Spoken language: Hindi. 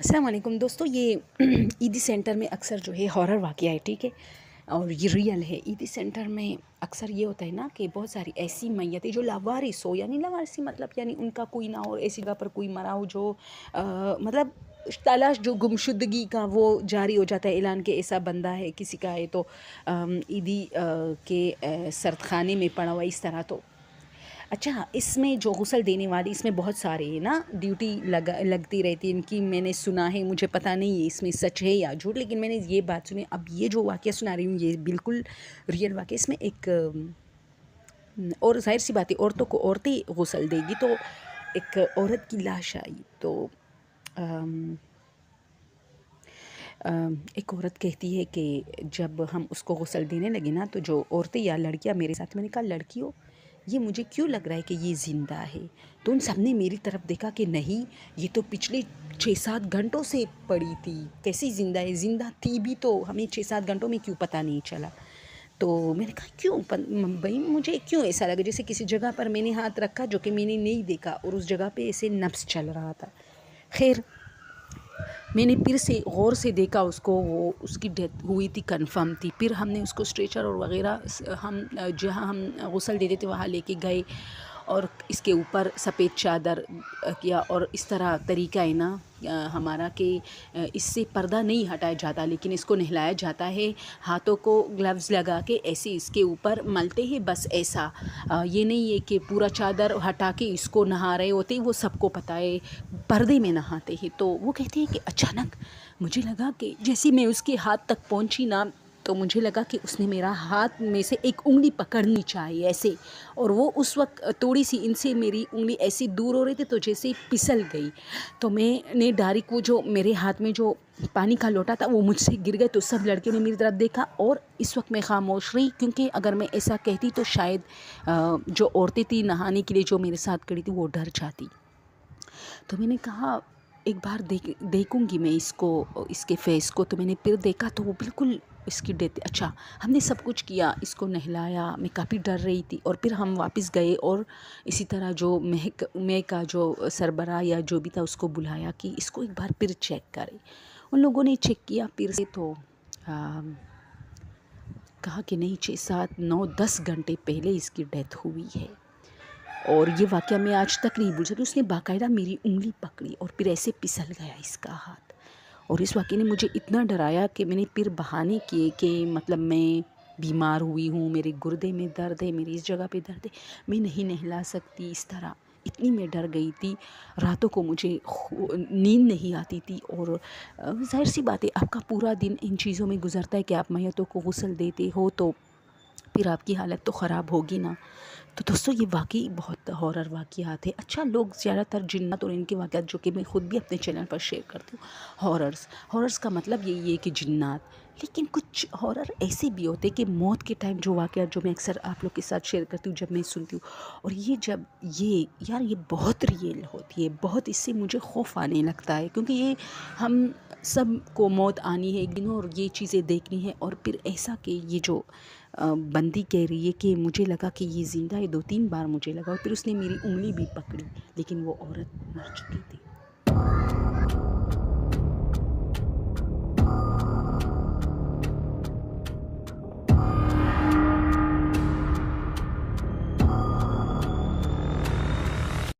अस्सलाम वालेकुम दोस्तों। ये ईदी सेंटर में अक्सर जो है हॉरर वाक़या है, ठीक है, और ये रियल है। ईदी सेंटर में अक्सर ये होता है ना कि बहुत सारी ऐसी मैयतें जो लावारिस हो, यानी लावारिसी मतलब यानी उनका कोई ना हो, ऐसी जगह पर कोई मरा हो जो मतलब तलाश जो गुमशुदगी का वो जारी हो जाता है ऐलान के ऐसा बंदा है किसी का है तो ईदी के सर्दखाने में पड़ा हुआ इस तरह। तो अच्छा, इसमें जो गुस्ल देने वाली इसमें बहुत सारे हैं ना, ड्यूटी लगती रहती है इनकी। मैंने सुना है, मुझे पता नहीं है इसमें सच है या झूठ, लेकिन मैंने ये बात सुनी। अब ये जो वाक़या सुना रही हूँ ये बिल्कुल रियल वाक़या। इसमें एक और ज़ाहिर सी बात है, औरतों को औरतें गुस्ल देगी। तो एक औरत की लाश आई तो अम, एक औरत कहती है कि जब हम उसको गुस्ल देने लगे ना, तो जो औरतें या लड़कियां मेरे साथ, मैंने कहा लड़कियों ये मुझे क्यों लग रहा है कि ये ज़िंदा है। तो उन सब ने मेरी तरफ देखा कि नहीं, ये तो पिछले 6-7 घंटों से पड़ी थी, कैसी ज़िंदा है, ज़िंदा थी भी तो हमें 6-7 घंटों में क्यों पता नहीं चला। तो मैंने कहा क्यों भाई, मुझे क्यों ऐसा लगा जैसे किसी जगह पर मैंने हाथ रखा जो कि मैंने नहीं देखा और उस जगह पे ऐसे नब्ज़ चल रहा था। खैर, मैंने फिर से गौर से देखा उसको, वो उसकी डेथ हुई थी, कंफर्म थी। फिर हमने उसको स्ट्रेचर और वगैरह हम जहाँ हम गुस्ल देते थे वहाँ लेके गए और इसके ऊपर सफ़ेद चादर किया। और इस तरह तरीका है ना हमारा कि इससे पर्दा नहीं हटाया जाता, लेकिन इसको नहलाया जाता है, हाथों को ग्लव्स लगा के ऐसे इसके ऊपर मलते हैं, बस ऐसा। ये नहीं है कि पूरा चादर हटा के इसको नहा रहे होते, वो सबको पता है पर्दे में नहाते हैं। तो वो कहते हैं कि अचानक मुझे लगा कि जैसे मैं उसके हाथ तक पहुंची ना, तो मुझे लगा कि उसने मेरा हाथ में से एक उंगली पकड़नी चाहिए ऐसे, और वो उस वक्त थोड़ी सी इनसे मेरी उंगली ऐसी दूर हो रही थी, तो जैसे ही फिसल गई तो मैंने डायरेक्ट वो जो मेरे हाथ में जो पानी का लोटा था वो मुझसे गिर गए। तो सब लड़कियों ने मेरी तरफ देखा और इस वक्त मैं खामोश रही, क्योंकि अगर मैं ऐसा कहती तो शायद जो औरतें थी नहाने के लिए जो मेरे साथ खड़ी थी वो डर जाती। तो मैंने कहा एक बार देखूंगी मैं इसको, इसके फेस को। तो मैंने फिर देखा तो वो बिल्कुल इसकी डेथ। अच्छा, हमने सब कुछ किया, इसको नहलाया, मैं काफ़ी डर रही थी। और फिर हम वापस गए और इसी तरह जो महक का जो सरबराह या जो भी था उसको बुलाया कि इसको एक बार फिर चेक करें। उन लोगों ने चेक किया फिर से, तो कहा कि नहीं, 6-7-9-10 घंटे पहले इसकी डेथ हुई है। और ये वाक़या मैं आज तक नहीं भूल सकती। उसने बाकायदा मेरी उंगली पकड़ी और फिर ऐसे फिसल गया इसका हाथ। और इस वाक़ये ने मुझे इतना डराया कि मैंने फिर बहाने किए कि मतलब मैं बीमार हुई हूँ, मेरे गुर्दे में दर्द है, मेरी इस जगह पे दर्द है, मैं नहीं नहला सकती, इस तरह। इतनी मैं डर गई थी, रातों को मुझे नींद नहीं आती थी। और ज़ाहिर सी बात है, आपका पूरा दिन इन चीज़ों में गुजरता है कि आप मैयतों को गुस्ल देते हो, तो फिर आपकी हालत तो ख़राब होगी ना। तो दोस्तों ये वाकई बहुत हॉरर वाक़यात है। अच्छा, लोग ज़्यादातर जिन्नत और इनके वाक़यात जो कि मैं ख़ुद भी अपने चैनल पर शेयर करती हूँ, हॉरर्स का मतलब यही है कि जिन्नात। लेकिन कुछ हॉरर ऐसे भी होते हैं कि मौत के टाइम जो वाक़यात जो मैं अक्सर आप लोग के साथ शेयर करती हूँ, जब मैं सुनती हूँ, और ये जब ये यार ये बहुत रियल होती है, बहुत इससे मुझे खौफ आने लगता है, क्योंकि ये हम सब को मौत आनी है एक दिन और ये चीज़ें देखनी है। और फिर ऐसा कि ये जो बंदी कह रही है कि मुझे लगा कि ये ज़िंदा है, 2-3 बार मुझे लगा, और फिर उसने मेरी उंगली भी पकड़ी, लेकिन वो औरत मर चुकी थी।